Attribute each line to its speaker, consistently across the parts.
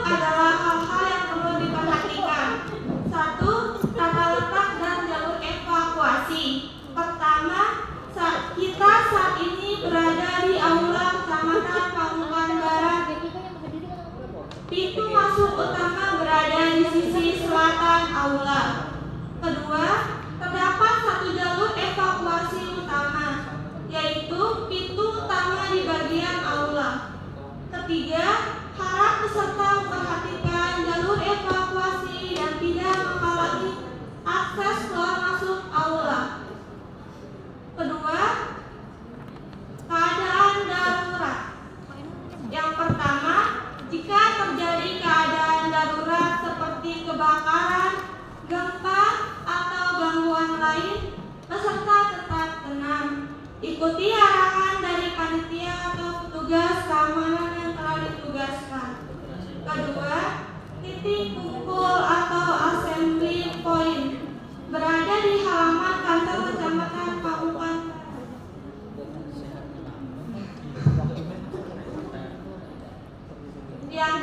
Speaker 1: adalah hal-hal yang perlu diperhatikan. Satu, tata letak dan jalur evakuasi. Pertama, kita saat ini berada di Aula Kecamatan Pamukan Barat. Pintu masuk utama berada di sisi selatan aula. Kedua, terdapat satu jalur evakuasi utama, yaitu pintu utama di bagian aula. Ketiga, harap peserta memperhatikan jalur evakuasi dan tidak menghalangi akses keluar masuk aula. Kedua, keadaan darurat. Yang pertama, jika terjadi keadaan darurat seperti kebakaran, gempa, atau gangguan lain, peserta tetap tenang. Ikuti arahan dari panitia atau petugas keamanan yang telah ditugaskan. Kedua, titik kumpul atau assembly point berada di halaman kantor Kecamatan Pamukan. Yang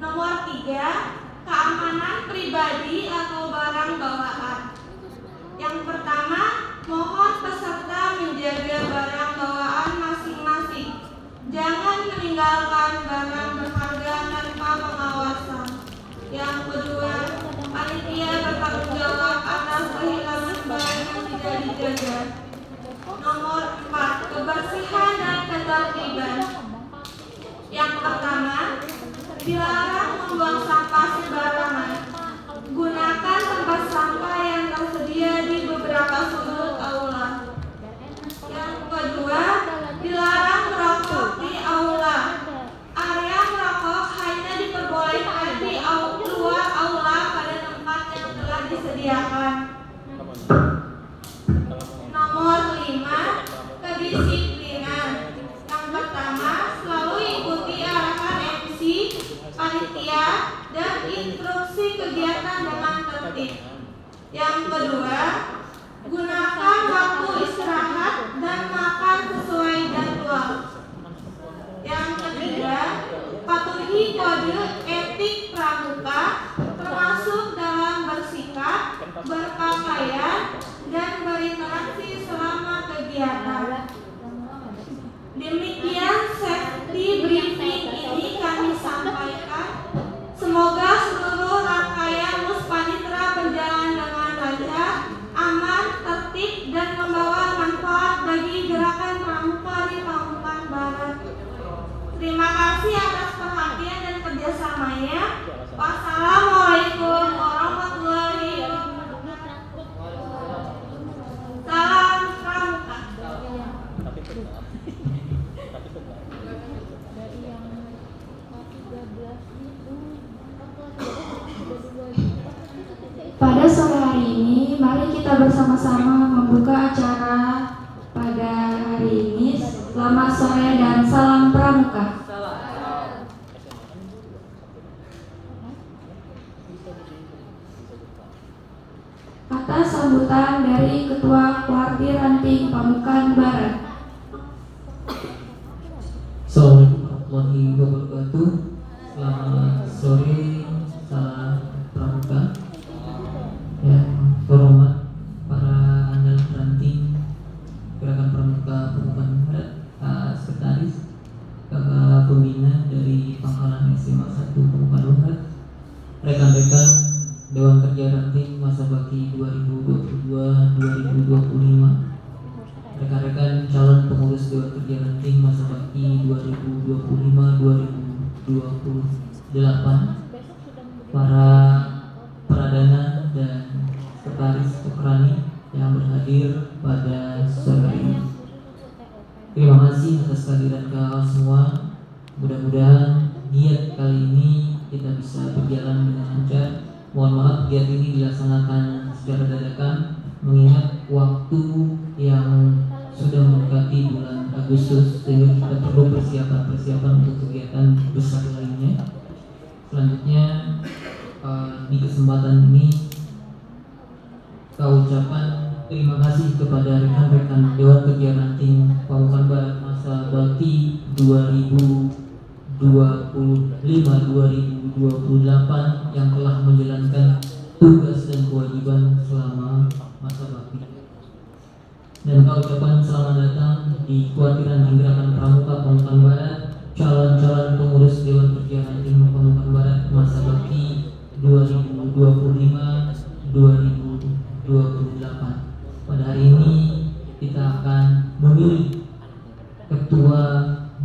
Speaker 1: nomor 3, keamanan pribadi atau barang bawaan. Yang pertama, mohon peserta menjaga barang bawaan masing-masing. Jangan meninggalkan barang berharga tanpa pengawasan. Yang kedua, panitia bertanggung jawab atas kehilangan barang yang tidak dijaga. Nomor 4, kebersihan dan ketertiban. Yang pertama, dilarang membuang sampah sembarangan. Gunakan tempat sampah yang tersedia di beberapa sudut aula. Yang kedua, dilarang merokok di aula. Area merokok hanya diperbolehkan di luar aula pada tempat yang telah disediakan. Nomor 5, kedisiplinan. Yang pertama, selalu ikuti arahan MC, panitia, dan instruksi kegiatan dengan tertib. Yang kedua, gunakan waktu istirahat dan makan sesuai jadwal. Yang ketiga, patuhi kode etik pramuka, termasuk dalam bersikap, berpakaian, dan berinteraksi selama kegiatan. Demikian safety briefing ini kami sampaikan. Semoga seluruh rangkaian Muspanitra berjalan dengan lancar, aman, tertib, dan membawa manfaat bagi gerakan pramuka di Pamukan Barat. Terima kasih atas perhatian dan kerjasamanya. Wassalamualaikum warahmatullahi wabarakatuh. Salam pramuka.
Speaker 2: Pada sore hari ini, mari kita bersama-sama membuka acara pada hari ini. Selamat sore dan salam pramuka. Kata sambutan dari Ketua Kuartir Ranting Pamukan Barat.
Speaker 3: Assalamualaikum warahmatullahi wabarakatuh. Selamat sore, salam pramuka. Yang terhormat para andalan ranting gerakan pramuka Pamukan Barat, sekretaris, kakak pembina dari Pangkalan SMA 1 Pamukan Barat, rekan-rekan Dewan Kerja Ranting masa bakti 2022-2025, rekan-rekan calon pengurus Dewan Kerja Ranting masa bakti 2025-2028, para pradana dan sekretaris Pokrani yang berhadir pada sore hari ini. Terima kasih atas kehadiran kalian semua. Mudah-mudahan giat kali ini kita bisa berjalan dengan lancar. Mohon maaf giat ini dilaksanakan secara dadakan mengingat waktu yang sudah mendekati bulan Agustus, sehingga kita perlu persiapan untuk kegiatan besar lainnya. Selanjutnya di kesempatan ini saya ucapkan terima kasih kepada rekan-rekan Dewan Kerja Ranting Pamukan Barat masa bakti 2025-2028 28 yang telah menjalankan tugas dan kewajiban selama masa bakti. Dan ucapan selamat datang di Kuartiran Gerakan Pramuka Pamukan Barat, calon-calon pengurus Dewan Kerja Ranting Pamukan Barat masa bakti 2025-2028. Pada hari ini kita akan memilih Ketua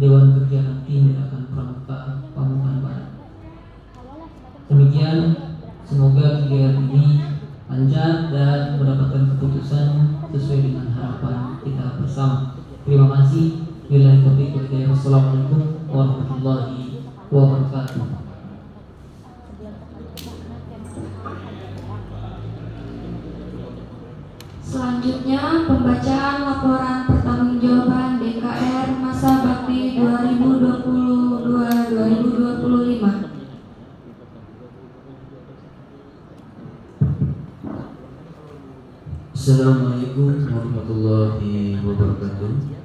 Speaker 3: Dewan Kerja Ranting Gerakan Pramuka Pamukan Barat. Demikian, semoga kegiatan ini lancar dan mendapatkan keputusan sesuai dengan harapan kita bersama. Terima kasih. Billahi taufiq wal hidayah. Wassalamualaikum warahmatullahi wabarakatuh.
Speaker 2: Selanjutnya pembacaan laporan pertanggungjawaban DKR masa bakti 2022-2025.
Speaker 4: Assalamualaikum warahmatullahi wabarakatuh.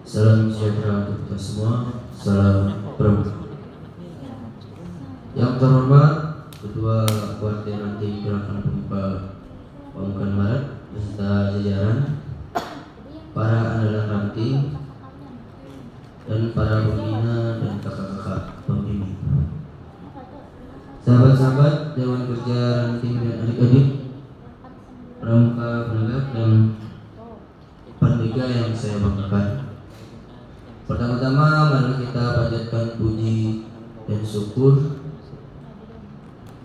Speaker 4: Salam sejahtera untuk kita semua. Salam pramuka. Yang terhormat Ketua Kuartir Ranting Gerakan Pramuka Pamukan Barat beserta jajaran, para andalan ranting, dan para pembina dan kakak-kakak pembimbing, sahabat-sahabat Dewan Kerja Ranting dan adik-adik pramuka penegak dan pandega yang saya banggakan. Pertama-tama mari kita panjatkan puji dan syukur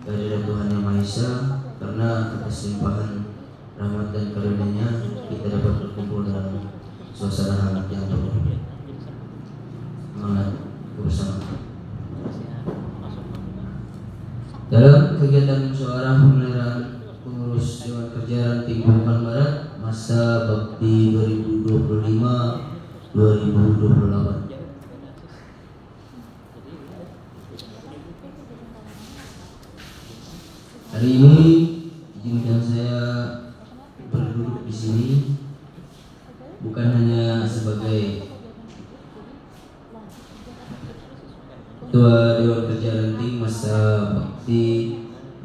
Speaker 4: kehadirat Tuhan Yang Maha Esa, karena atas limpahan rahmat dan karunia-Nya kita dapat berkumpul dalam suasana hangat yang penuh semangat kebersamaan. Dalam kegiatan musyawarah pemilihan pengurus Dewan Kerja Ranting Pamukan Barat masa bakti 2025-2028. Hari ini izinkan saya berduduk di sini bukan hanya sebagai Ketua Dewan Kerja Ranting masa bakti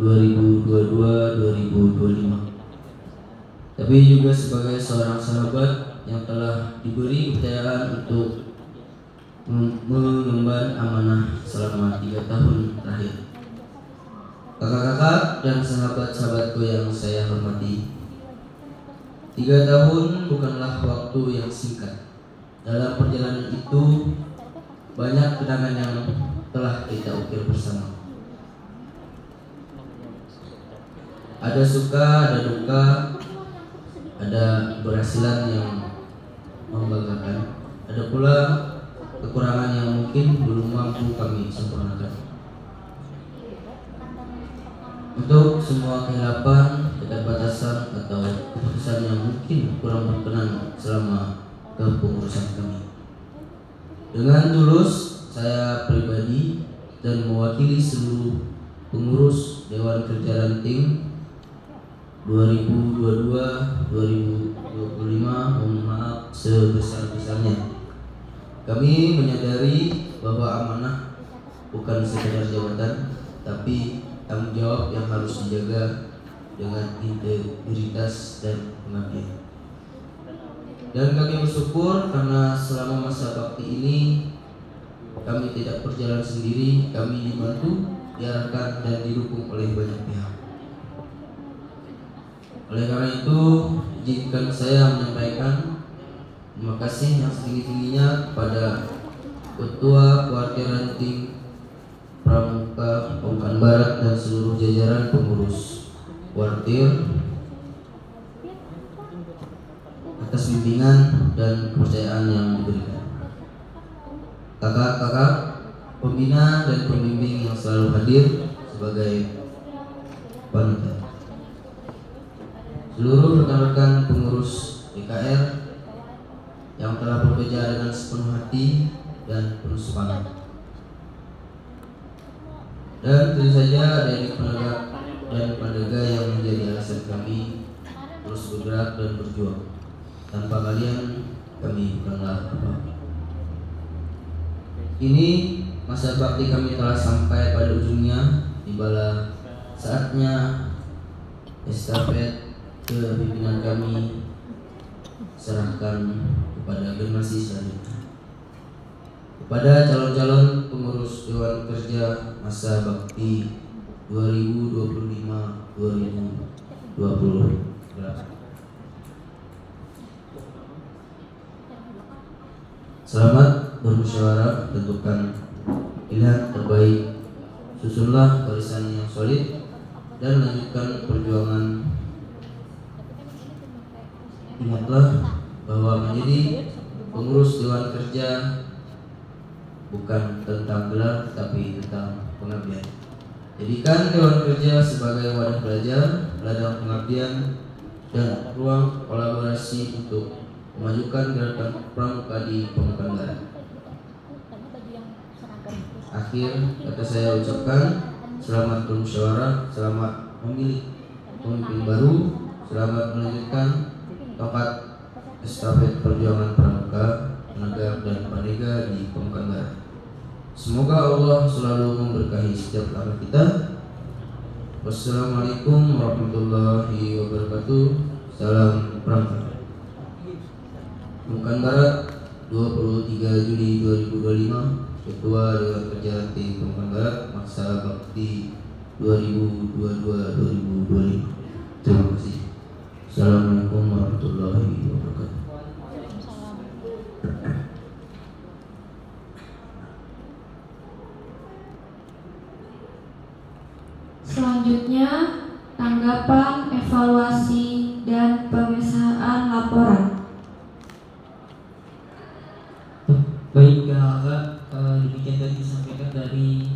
Speaker 4: 2022-2025, tapi juga sebagai seorang sahabat yang telah diberi kepercayaan untuk mengemban amanah selama 3 tahun terakhir. Kakak-kakak dan sahabat-sahabatku yang saya hormati, 3 tahun bukanlah waktu yang singkat. Dalam perjalanan itu banyak kenangan yang telah kita ukir bersama. Ada suka, ada duka, ada keberhasilan yang membanggakan, ada pula kekurangan yang mungkin belum mampu kami sempurnakan. Untuk semua kehilapan, keterbatasan atau keputusan yang mungkin kurang berkenan selama kepengurusan kami, dengan tulus saya pribadi dan mewakili seluruh pengurus Dewan Kerja Ranting 2022-2025, mohon maaf sebesar-besarnya. Kami menyadari bahwa amanah bukan sekedar jabatan, tapi tanggung jawab yang harus dijaga dengan integritas dan pengabdian. Dan kami bersyukur karena selama masa bakti ini kami tidak berjalan sendiri, kami dibantu, diarahkan dan didukung oleh banyak pihak. Oleh karena itu, izinkan saya menyampaikan terima kasih yang setinggi-tingginya kepada Ketua Kuartir Ranting Pramuka Pamukan Barat dan seluruh jajaran pengurus kuartir atas bimbingan dan kepercayaan yang diberikan. Kakak-kakak pembina dan pembimbing yang selalu hadir sebagai panitia, seluruh rekan-rekan pengurus DKR yang telah bekerja dengan sepenuh hati dan penuh semangat, dan tentu saja adik penegak dan pandega yang menjadi alasan kami terus bergerak dan berjuang. Tanpa kalian kami bukanlah apa-apa. Kini masa bakti kami telah sampai pada ujungnya, tibalah saatnya estafet kepimpinan kami serahkan kepada generasi selanjutnya. Kepada calon-calon pengurus Dewan Kerja masa bakti 2025-2020. Selamat bermusyawarah, tentukan pilihan terbaik, susunlah barisan yang solid, dan lanjutkan perjuangan. Ingatlah bahwa menjadi pengurus Dewan Kerja bukan tentang gelar, tapi tentang pengabdian. Jadikan Dewan Kerja sebagai wadah belajar, ladang pengabdian, dan ruang kolaborasi untuk memajukan gerakan pramuka di Pemukan Barat. Akhir kata saya ucapkan selamat bermusyawarah, selamat memilih pemimpin baru, selamat melanjutkan tongkat estafet perjuangan pramuka, tenaga dan panega di Pemukan Barat. Semoga Allah selalu memberkahi setiap langkah kita. Wassalamualaikum warahmatullahi wabarakatuh. Salam pramuka. Pemukan Barat 23 Juli 2025, Ketua Dewan Kerja Ranting Pemukan Barat masa bakti 2022-2025. Terima kasih. Assalamualaikum warahmatullahi wabarakatuh.
Speaker 2: Selanjutnya, tanggapan, evaluasi, dan pengesahan laporan.
Speaker 3: Baik, Kakak, demikian tadi disampaikan dari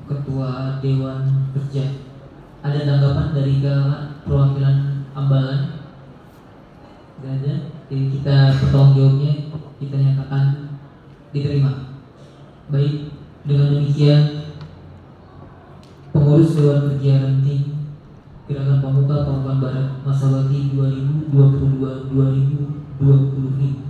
Speaker 3: Ketua Dewan Kerja. Ada tanggapan dari Kakak perwakilan Ambalan? Tidak ada. Jadi kita bertanggung jawabnya, kita nyatakan diterima. Baik, dengan demikian pengurus Dewan Kerja Ranting Gerakan Pemuka Pemukan Barat masa bakti 2022-2025.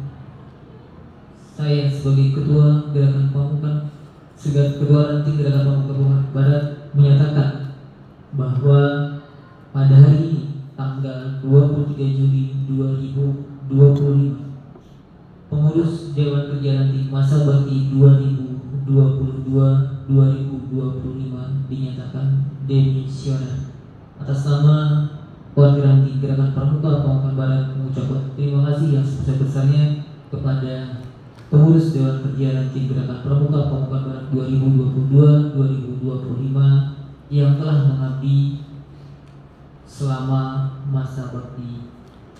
Speaker 3: Saya sebagai Ketua Gerakan Pemuka Ranting Gerakan Pemuka Pemukan Barat menyatakan bahwa pada hari ini tanggal 23 Juli 2025 pengurus Dewan Kerja Ranting masa bakti 2022-2025 dinyatakan demisioner. Atas nama Warga Ranting Gerakan Pramuka Pemukan Barat mengucapkan terima kasih yang sebesar-besarnya kepada pengurus Dewan Kerja Ranting Gerakan Pramuka Pemukan Barat 2022-2025 yang telah mengabdi selama masa bakti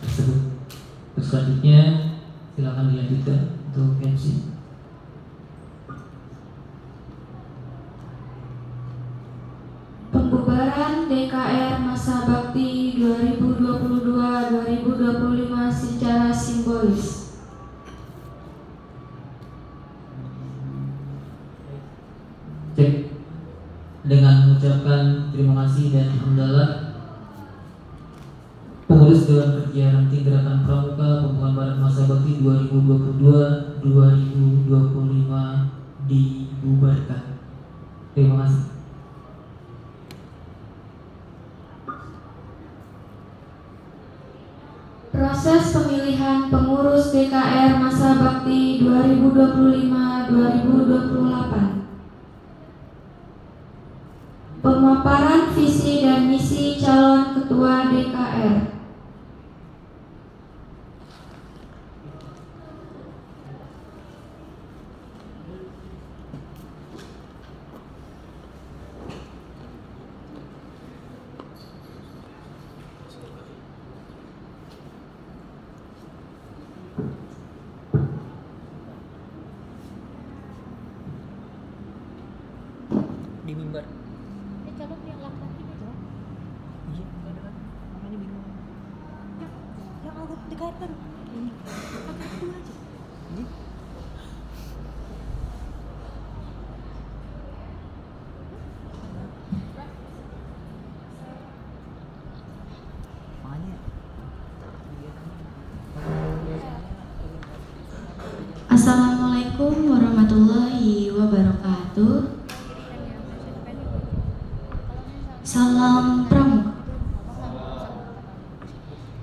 Speaker 3: tersebut. Terus selanjutnya silakan dilanjutkan untuk MC.
Speaker 2: Pembubaran DKR masa bakti 2022-2025 secara simbolis.
Speaker 3: Cek. Dengan mengucapkan terima kasih dan alhamdulillah, pengurus Dewan Kerja Ranting Gerakan Pramuka Pemukan Barat masa bakti 2022-2025 dibubarkan. Terima kasih.
Speaker 2: Proses pemilihan pengurus DKR masa bakti 2025-2028. Pemaparan visi dan misi calon ketua DKR.
Speaker 3: Di mimbar.
Speaker 2: Assalamualaikum warahmatullahi wabarakatuh. wabarakatuh. Salam Pramuka.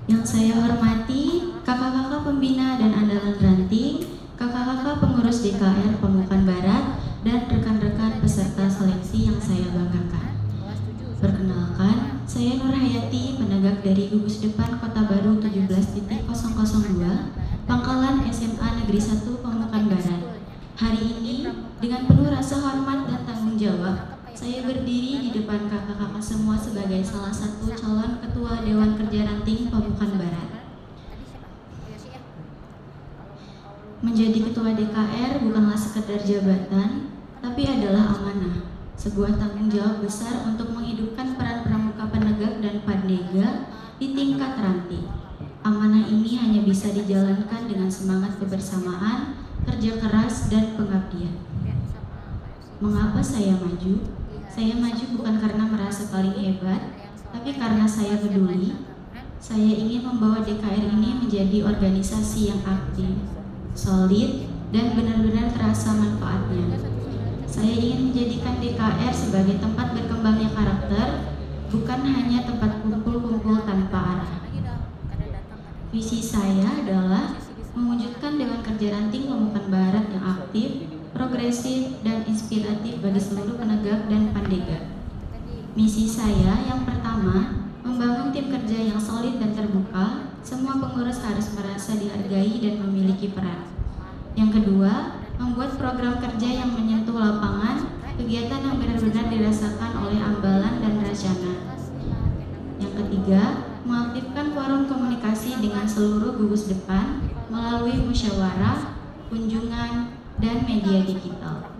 Speaker 2: Yang saya hormati kakak-kakak pembina dan andalan ranting, kakak-kakak pengurus DKR Pamukan Barat, dan rekan-rekan peserta seleksi yang saya banggakan. Perkenalkan, saya Nur Hayati, penegak dari Gugus Depan Kota Baru 17.002, Pangkalan SMA Negeri 1 Pamukan Barat. Hari ini, dengan penuh rasa hormat dan tanggung jawab, saya berdiri di depan kakak-kakak semua sebagai salah satu calon Ketua Dewan Kerja Ranting Pamukan Barat. Menjadi Ketua DKR bukanlah sekedar jabatan, tapi adalah amanah, sebuah tanggung jawab besar untuk menghidupkan peran pramuka penegak dan pandega di tingkat ranting. Amanah ini hanya bisa dijalankan dengan semangat kebersamaan, kerja keras, dan pengabdian. Mengapa saya maju? Saya maju bukan karena merasa paling hebat, tapi karena saya peduli. Saya ingin membawa DKR ini menjadi organisasi yang aktif, solid, dan benar-benar terasa manfaatnya. Saya ingin menjadikan DKR sebagai tempat berkembangnya karakter, bukan hanya tempat kumpul-kumpul tanpa arah. Visi saya adalah mewujudkan Dewan Kerja Ranting Pamukan Barat yang aktif, progresif, dan inspiratif bagi seluruh penegak dan pandega. Misi saya yang pertama, membangun tim kerja yang solid dan terbuka. Semua pengurus harus merasa dihargai dan memiliki peran. Yang kedua, membuat program kerja yang menyentuh lapangan, kegiatan yang benar-benar dirasakan oleh Ambalan dan Rajana. Yang ketiga, mengaktifkan forum komunikasi dengan seluruh gugus depan melalui musyawarah, kunjungan, dan media digital.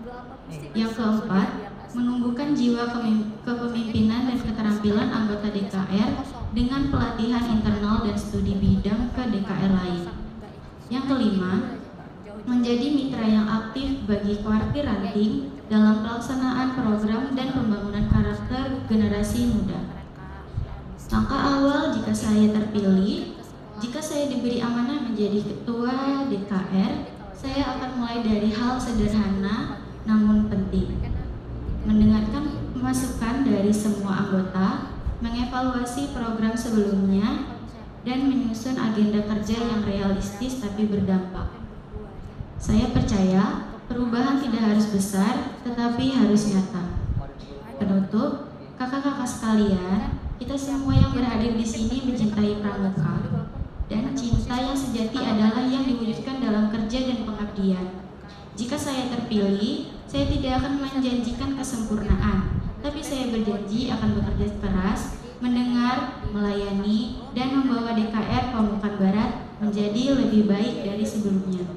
Speaker 2: Yang keempat, menumbuhkan jiwa kepemimpinan dan keterampilan anggota DKR dengan pelatihan internal dan studi bidang ke DKR lain. Yang kelima, menjadi mitra yang aktif bagi Kuartir Ranting dalam pelaksanaan program dan pembangunan karakter generasi muda. Langkah awal jika saya terpilih, jika saya diberi amanah menjadi Ketua DKR, saya akan mulai dari hal sederhana namun penting. Mendengarkan masukan dari semua anggota, mengevaluasi program sebelumnya, dan menyusun agenda kerja yang realistis tapi berdampak. Saya percaya perubahan tidak harus besar, tetapi harus nyata. Penutup, kakak-kakak sekalian, kita semua yang berhadir di sini mencintai pramuka. Dan cinta yang sejati adalah yang diwujudkan dalam kerja dan pengabdian. Jika saya terpilih, saya tidak akan menjanjikan kesempurnaan, tapi saya berjanji akan bekerja keras, mendengar, melayani, dan membawa DKR Pamukan Barat menjadi lebih baik dari sebelumnya.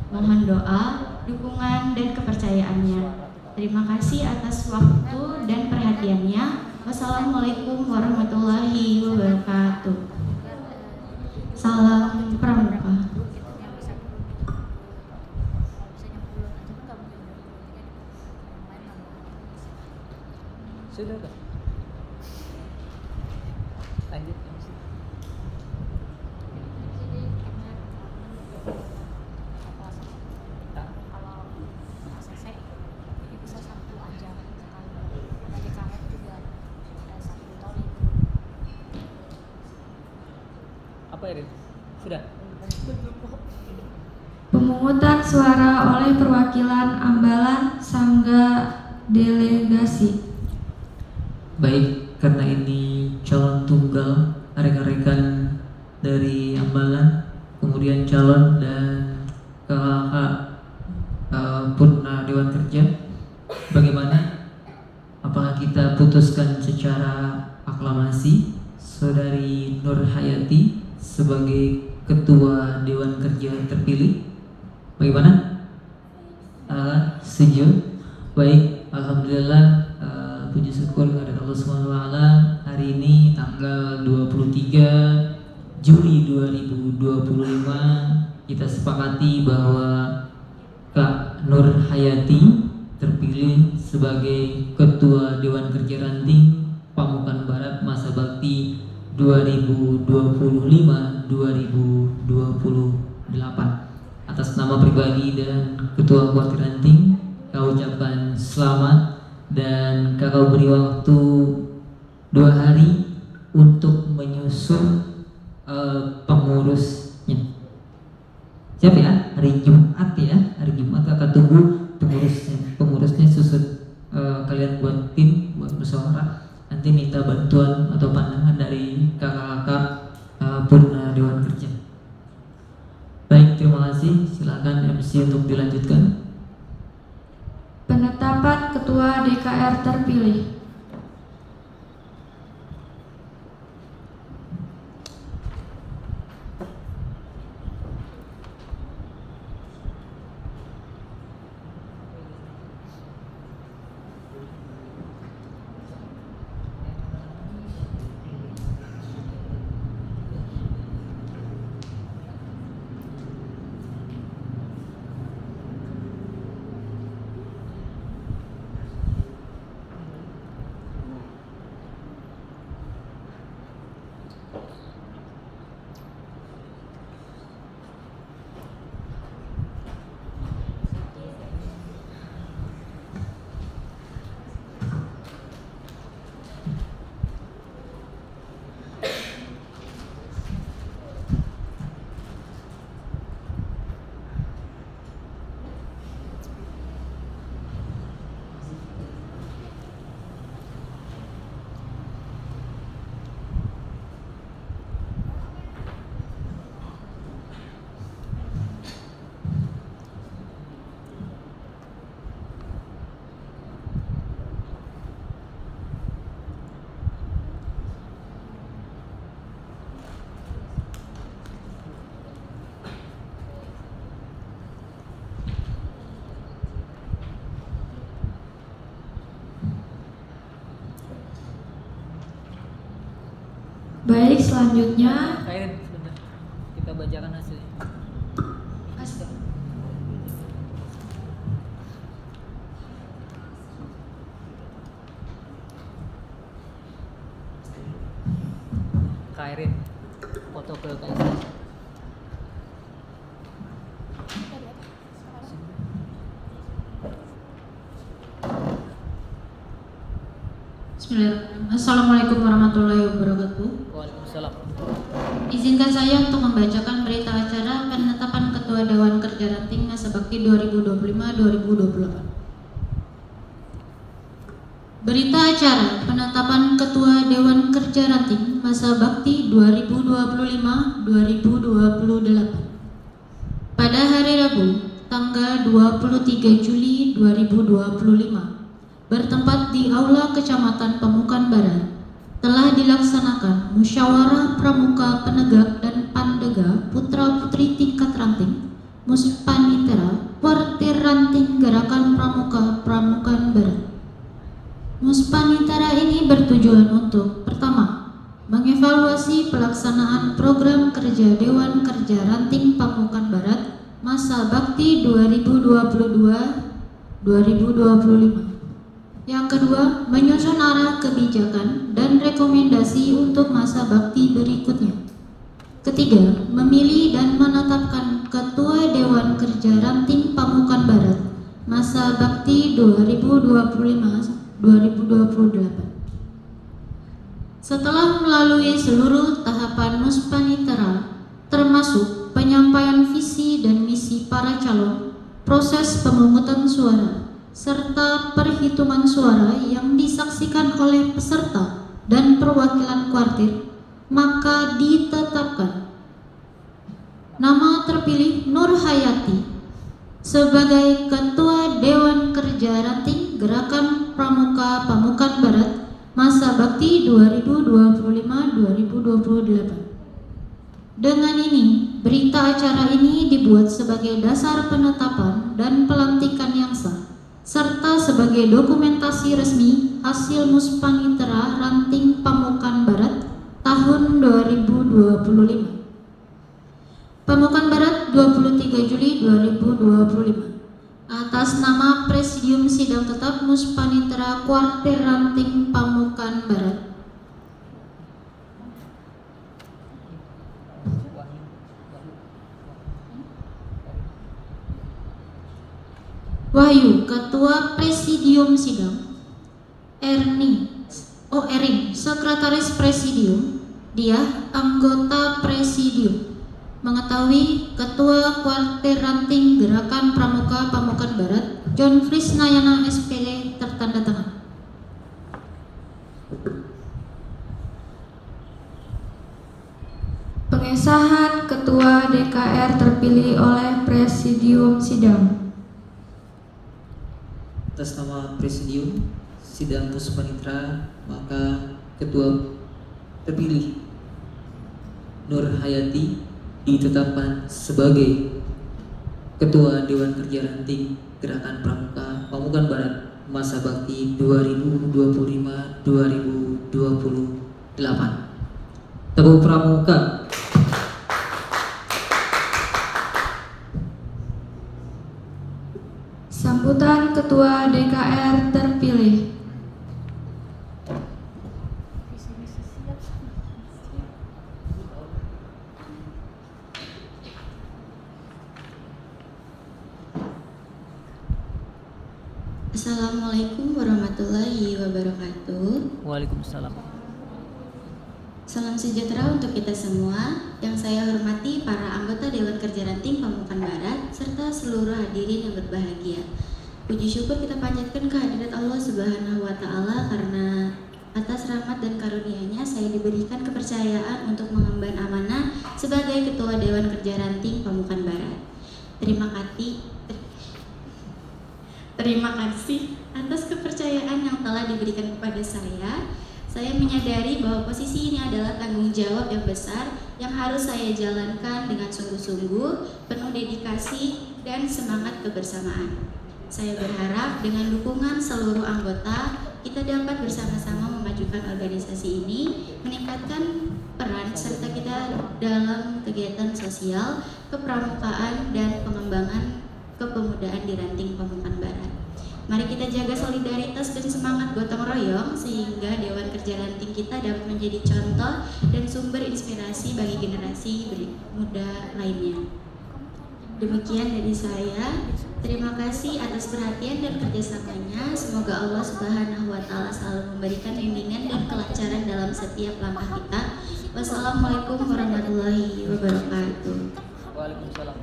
Speaker 2: Mohon doa, dukungan, dan kepercayaannya. Terima kasih atas waktu dan perhatiannya. Wassalamualaikum warahmatullahi wabarakatuh. Salam Pramuka.
Speaker 3: Sudah, Kak. Lanjut. Apa ya, sudah?
Speaker 2: Pemungutan suara oleh perwakilan Ambalan Sangga Delegasi.
Speaker 3: Baik, karena ini calon tunggal rekan-rekan dari Ambalan, kemudian calon dan kakak Purna Dewan Kerja, bagaimana? Apakah kita putuskan secara aklamasi Saudari Nur Hayati sebagai Ketua Dewan Kerja terpilih? Bagaimana? Setuju? Baik, alhamdulillah, puji syukur kepada Allah SWT. Hari ini tanggal 23 Juli 2025 kita sepakati bahwa Kak Nur Hayati terpilih sebagai Ketua Dewan Kerja Ranting Pamukan Barat masa bakti 2025-2028. Atas nama pribadi dan Ketua Kuartir Ranting, kami ucapkan selamat dan kakak beri waktu 2 hari untuk menyusun pengurusnya. Siap ya? Hari Jumat kakak tunggu pengurusnya susun. Kalian buat tim, buat musyawarah. Nanti minta bantuan atau pandangan dari kakak-kakak purna Dewan Kerja. Baik, terima kasih. Silakan MC untuk dilanjutkan.
Speaker 5: Penetapan Ketua DKR terpilih. Baik, selanjutnya
Speaker 3: Sebentar. Kita bacakan hasilnya. Kairin foto ke KSS.
Speaker 2: Bismillahirrahmanirrahim. Assalamualaikum warahmatullahi wabarakatuh.
Speaker 3: Waalaikumsalam.
Speaker 2: Izinkan saya untuk membacakan berita acara penetapan Ketua Dewan Kerja Ranting Masa Bakti 2025-2028. Berita acara penetapan Ketua Dewan Kerja Ranting Masa Bakti 2025-2028. Pada hari Rabu, tanggal 23 Juli 2025, bertempat di Aula Kecamatan Pamukan Barat, telah dilaksanakan musyawarah pramuka penegak dan pandega putra-putri tingkat ranting Muspanitera Kuartir Ranting Gerakan Pramuka Pramukan Barat. Muspanitera ini bertujuan untuk pertama, mengevaluasi pelaksanaan program kerja Dewan Kerja Ranting Pamukan Barat masa bakti 2022-2025. Yang kedua, menyusun arah kebijakan dan rekomendasi untuk masa bakti berikutnya. Ketiga, memilih dan menetapkan Ketua Dewan Kerja Ranting Pamukan Barat masa bakti 2025-2028. Setelah melalui seluruh tahapan Muspanitera, termasuk penyampaian visi dan misi para calon, proses pemungutan suara, serta perhitungan suara yang disaksikan oleh peserta dan perwakilan kuartir, maka ditetapkan nama terpilih Nur Hayati sebagai Ketua Dewan Kerja Ranting Gerakan Pramuka Pamukan Barat masa bakti 2025-2028. Dengan ini, berita acara ini dibuat sebagai dasar penetapan dan pelantikan yang sah, serta sebagai dokumentasi resmi hasil Muspanitera Ranting Pamukan Barat tahun 2025. Pamukan Barat 23 Juli 2025. Atas nama Presidium Sidang Tetap Muspanitera Kuartir Ranting Pamukan Barat. Wahyu, Ketua Presidium Sidang. Erin, Sekretaris Presidium. Dia, Anggota Presidium. Mengetahui Ketua Kuartir Ranting Gerakan Pramuka Pamukan Barat, John Krisnayana SPD, tertanda tangan.
Speaker 5: Pengesahan Ketua DKR terpilih oleh Presidium Sidang.
Speaker 3: Atas nama Presidium Sidang Puspanitra, maka Ketua terpilih Nur Hayati ditetapkan sebagai Ketua Dewan Kerja Ranting Gerakan Pramuka Pamukan Barat masa bakti 2025-2028. Tepuk Pramuka.
Speaker 5: Sambutan Ketua DKR terpilih.
Speaker 2: Assalamualaikum warahmatullahi wabarakatuh.
Speaker 3: Waalaikumsalam.
Speaker 2: Salam sejahtera untuk kita semua. Yang saya hormati para anggota Dewan Kerja Ranting Pamukan Barat serta seluruh hadirin yang berbahagia. Puji syukur kita panjatkan kehadirat Allah Subhanahu wa Ta'ala karena atas rahmat dan karunia-Nya saya diberikan kepercayaan untuk mengemban amanah sebagai Ketua Dewan Kerja Ranting Pamukan Barat. Terima kasih atas kepercayaan yang telah diberikan kepada saya. Saya menyadari bahwa posisi ini adalah tanggung jawab yang besar yang harus saya jalankan dengan sungguh-sungguh, penuh dedikasi dan semangat kebersamaan. Saya berharap dengan dukungan seluruh anggota, kita dapat bersama-sama memajukan organisasi ini, meningkatkan peran serta kita dalam kegiatan sosial, kepramukaan dan pengembangan kepemudaan di Ranting Pamukan Barat. Mari kita jaga solidaritas dan semangat gotong royong sehingga Dewan Kerja Ranting kita dapat menjadi contoh dan sumber inspirasi bagi generasi muda lainnya. Demikian dari saya. Terima kasih atas perhatian dan kerjasamanya. Semoga Allah Subhanahu wa Ta'ala selalu memberikan bimbingan dan kelancaran dalam setiap langkah kita. Wassalamualaikum warahmatullahi wabarakatuh.
Speaker 3: Waalaikumsalam.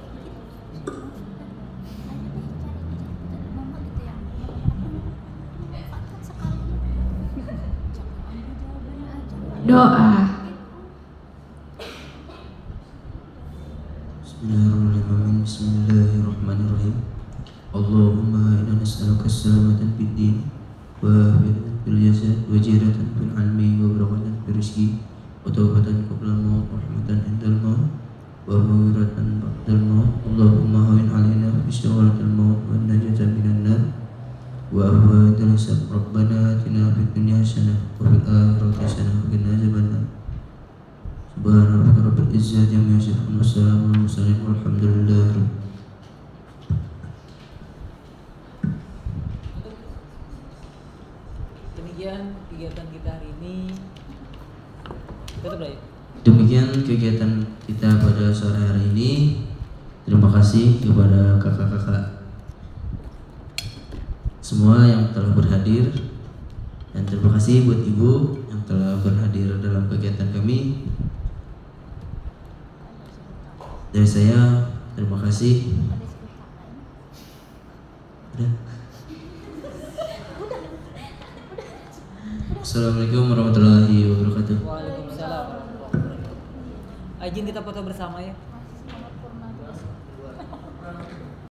Speaker 5: Doa.
Speaker 4: Bismillahirrahmanirrahim. Bismillahirrahmanirrahim. Allahumma inna nas'aluka as-salamatan fid din wa afiyatan fil jasad wa jihadatan fil ilmi wa barakatan fil rizqi wa tawbatan qabla al-maut wa rahmatan indal maut wa maghfiratan ba'dal maut. Allahumma hawwin 'alaina fi syawalatil maut wa najatan minan nar wa ahwadil hisab. Rabbana atina fid dunya hasanah wa fil akhirati hasanah wa qina adzabannar. Subhana rabbika rabbil izzati amma yasifun wa salamun alal mursalin walhamdulillahi rabbil.
Speaker 3: Demikian kegiatan kita hari ini.
Speaker 4: Demikian kegiatan kita pada sore hari ini. Terima kasih kepada kakak-kakak semua yang telah berhadir, dan terima kasih buat ibu yang telah berhadir dalam kegiatan kami. Dari saya terima kasih. Assalamualaikum warahmatullahi wabarakatuh.
Speaker 3: Waalaikumsalam warahmatullahi wabarakatuh. Izin kita foto bersama ya.